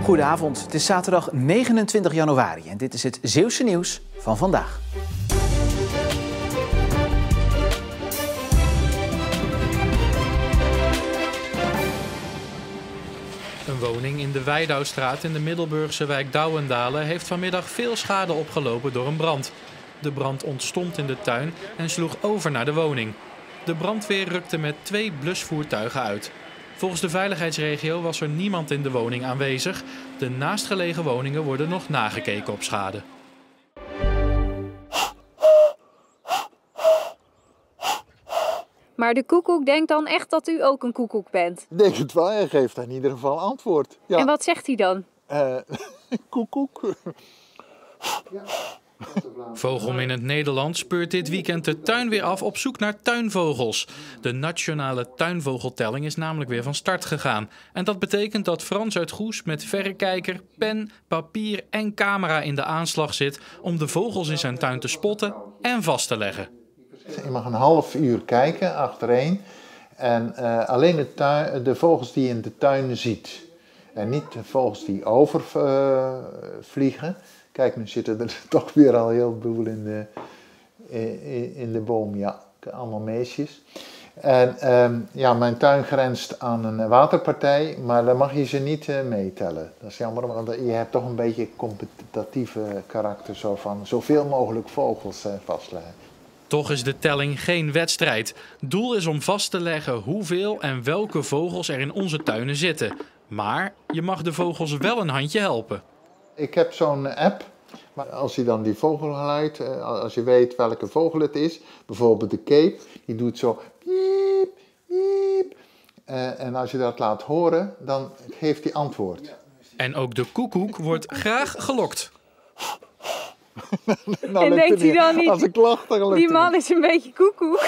Goedenavond, het is zaterdag 29 januari en dit is het Zeeuwse nieuws van vandaag. Een woning in de Weidouwstraat in de Middelburgse wijk Douwendalen heeft vanmiddag veel schade opgelopen door een brand. De brand ontstond in de tuin en sloeg over naar de woning. De brandweer rukte met 2 blusvoertuigen uit. Volgens de veiligheidsregio was er niemand in de woning aanwezig. De naastgelegen woningen worden nog nagekeken op schade. Maar de koekoek denkt dan echt dat u ook een koekoek bent? Ik denk het wel, hij geeft in ieder geval antwoord. Ja. En wat zegt hij dan? Koekoek. Vogelm in het Nederland speurt dit weekend de tuin weer af op zoek naar tuinvogels. De nationale tuinvogeltelling is namelijk weer van start gegaan. En dat betekent dat Frans uit Goes met verrekijker, pen, papier en camera in de aanslag zit om de vogels in zijn tuin te spotten en vast te leggen. Je mag een half uur kijken achtereen en alleen de vogels die je in de tuin ziet. En niet de vogels die overvliegen. Kijk, nu zitten er toch weer al heel veel in de boom. Ja, allemaal meisjes. En mijn tuin grenst aan een waterpartij, maar daar mag je ze niet meetellen. Dat is jammer, want je hebt toch een beetje competitieve karakter zo van zoveel mogelijk vogels vastleggen. Toch is de telling geen wedstrijd. Doel is om vast te leggen hoeveel en welke vogels er in onze tuinen zitten. Maar je mag de vogels wel een handje helpen. Ik heb zo'n app, maar als je dan die vogelgeluid, als je weet welke vogel het is, bijvoorbeeld de keep, die doet zo piep, piep. En als je dat laat horen, dan geeft hij antwoord. En ook de koekoek wordt graag gelokt. Nou, en denkt hij dan niet, als ik lach, dan lukt die man is een beetje koekoek?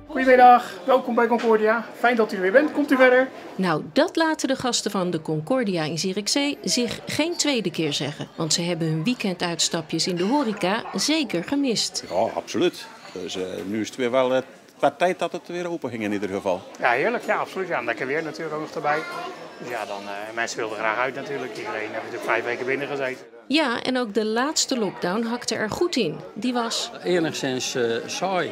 Goedemiddag, welkom bij Concordia. Fijn dat u er weer bent. Komt u verder? Nou, dat laten de gasten van de Concordia in Zierikzee zich geen tweede keer zeggen. Want ze hebben hun weekenduitstapjes in de horeca zeker gemist. Ja, absoluut. Dus nu is het weer wel tijd dat het weer open ging in ieder geval. Ja, heerlijk. Ja, absoluut. Ja, lekker weer natuurlijk ook nog erbij. Dus ja, dan mensen wilden graag uit natuurlijk. Iedereen heeft natuurlijk 5 weken binnen gezeten. Ja, en ook de laatste lockdown hakte er goed in. Die was enigszins saai.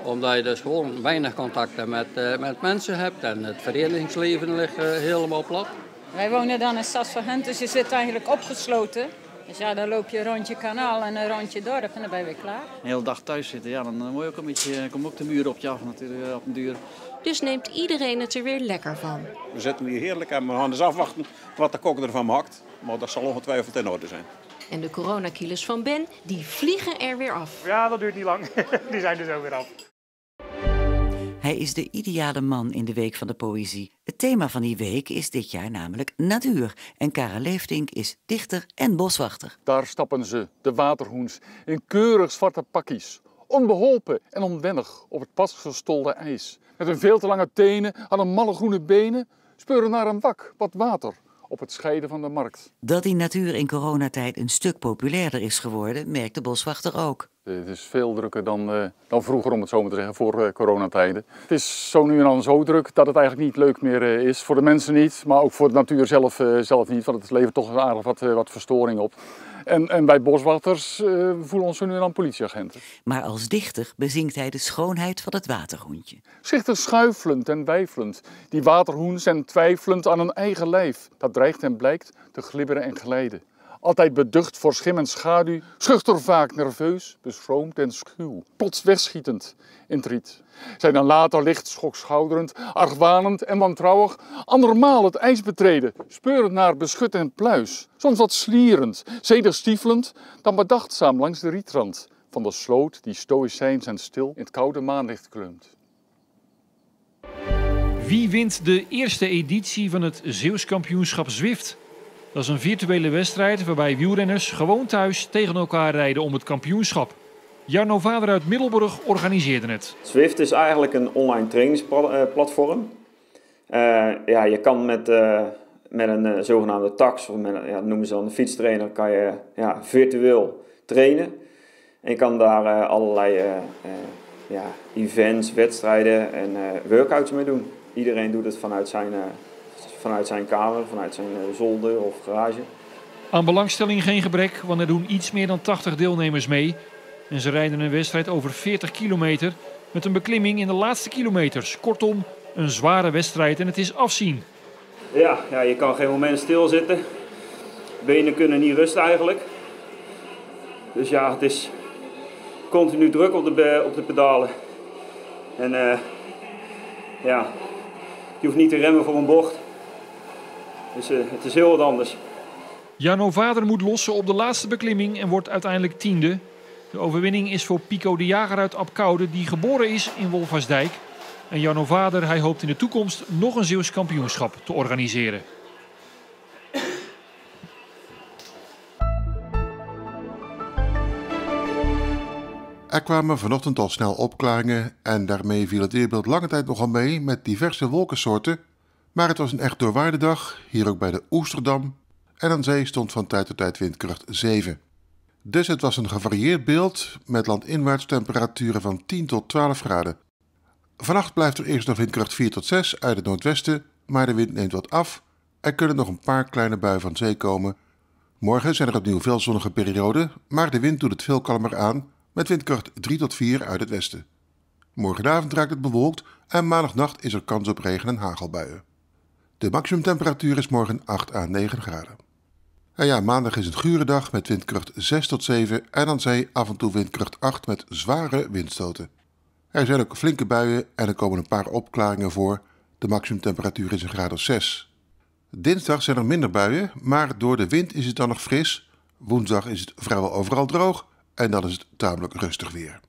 Omdat je dus gewoon weinig contacten met mensen hebt en het verenigingsleven ligt helemaal plat. Wij wonen dan in Stadsvergent, dus je zit eigenlijk opgesloten. Dus ja, dan loop je een rondje kanaal en een rondje dorp en dan ben je weer klaar. De hele dag thuis zitten, ja, dan word je ook een beetje, komt ook de muur op je af natuurlijk op een duur. Dus neemt iedereen het er weer lekker van. We zitten hier heerlijk en we gaan dus afwachten wat de kok ervan maakt. Maar dat zal ongetwijfeld in orde zijn. En de coronakilo's van Ben, die vliegen er weer af. Ja, dat duurt niet lang. Die zijn dus ook weer af. Hij is de ideale man in de Week van de Poëzie. Het thema van die week is dit jaar namelijk natuur. En Karel Leeftink is dichter en boswachter. Daar stappen ze, de waterhoens, in keurig zwarte pakkies. Onbeholpen en onwennig op het pas gestolde ijs. Met hun veel te lange tenen aan hun malle groene benen speuren naar een wak wat water op het scheiden van de markt. Dat die natuur in coronatijd een stuk populairder is geworden, merkt de boswachter ook. Het is veel drukker dan vroeger, om het zo maar te zeggen, voor coronatijden. Het is zo nu en dan zo druk dat het eigenlijk niet leuk meer is. Voor de mensen niet, maar ook voor de natuur zelf niet. Want het levert toch aardig wat verstoring op. En wij boswachters voelen ons zo nu en dan politieagenten. Maar als dichter bezingt hij de schoonheid van het waterhoentje. Schichtig schuifelend en wijfelend, die waterhoens en twijfelend aan hun eigen lijf. Dat dreigt en blijkt te glibberen en glijden. Altijd beducht voor schim en schaduw, schuchter vaak nerveus, beschroomd en schuw. Plots wegschietend in het riet. Zij dan later licht schokschouderend, argwanend en wantrouwig, andermaal het ijs betreden, speurend naar beschut en pluis. Soms wat slierend, zedig stiefelend, dan bedachtzaam langs de rietrand van de sloot die stoïcijns en stil in het koude maanlicht kleumt. Wie wint de eerste editie van het Zeeuws kampioenschap Zwift? Dat is een virtuele wedstrijd waarbij wielrenners gewoon thuis tegen elkaar rijden om het kampioenschap. Jarno Vader uit Middelburg organiseerde het. Zwift is eigenlijk een online trainingsplatform. Je kan met een zogenaamde tax, of dat noemen ze dan een fietstrainer, kan je virtueel trainen. En je kan daar allerlei events, wedstrijden en workouts mee doen. Iedereen doet het vanuit zijn kamer, vanuit zijn zolder of garage. Aan belangstelling geen gebrek, want er doen iets meer dan 80 deelnemers mee. En ze rijden een wedstrijd over 40 kilometer met een beklimming in de laatste kilometers. Kortom, een zware wedstrijd en het is afzien. Ja, je kan geen moment stilzitten. Benen kunnen niet rusten eigenlijk. Dus ja, het is continu druk op de pedalen. En je hoeft niet te remmen voor een bocht. Dus het is heel wat anders. Jarno Vader moet lossen op de laatste beklimming en wordt uiteindelijk 10e. De overwinning is voor Pico de Jager uit Abcoude, die geboren is in Wolversdijk. En Jarno Vader, hij hoopt in de toekomst nog een Zeeuws kampioenschap te organiseren. Er kwamen vanochtend al snel opklaringen en daarmee viel het weerbeeld lange tijd nogal mee met diverse wolkensoorten. Maar het was een echt doorwaarde dag, hier ook bij de Oesterdam. En aan zee stond van tijd tot tijd windkracht 7. Dus het was een gevarieerd beeld met landinwaarts temperaturen van 10 tot 12 graden. Vannacht blijft er eerst nog windkracht 4 tot 6 uit het noordwesten, maar de wind neemt wat af. Er kunnen nog een paar kleine buien van zee komen. Morgen zijn er opnieuw veel zonnige perioden, maar de wind doet het veel kalmer aan met windkracht 3 tot 4 uit het westen. Morgenavond raakt het bewolkt en maandagnacht is er kans op regen- en hagelbuien. De maximumtemperatuur is morgen 8 à 9 graden. En ja, maandag is een gure dag met windkracht 6 tot 7 en aan zee af en toe windkracht 8 met zware windstoten. Er zijn ook flinke buien en er komen een paar opklaringen voor. De maximumtemperatuur is een graad of 6. Dinsdag zijn er minder buien, maar door de wind is het dan nog fris. Woensdag is het vrijwel overal droog en dan is het tamelijk rustig weer.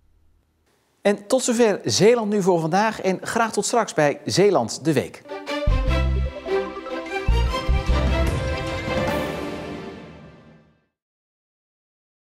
En tot zover Zeeland nu voor vandaag en graag tot straks bij Zeeland de Week.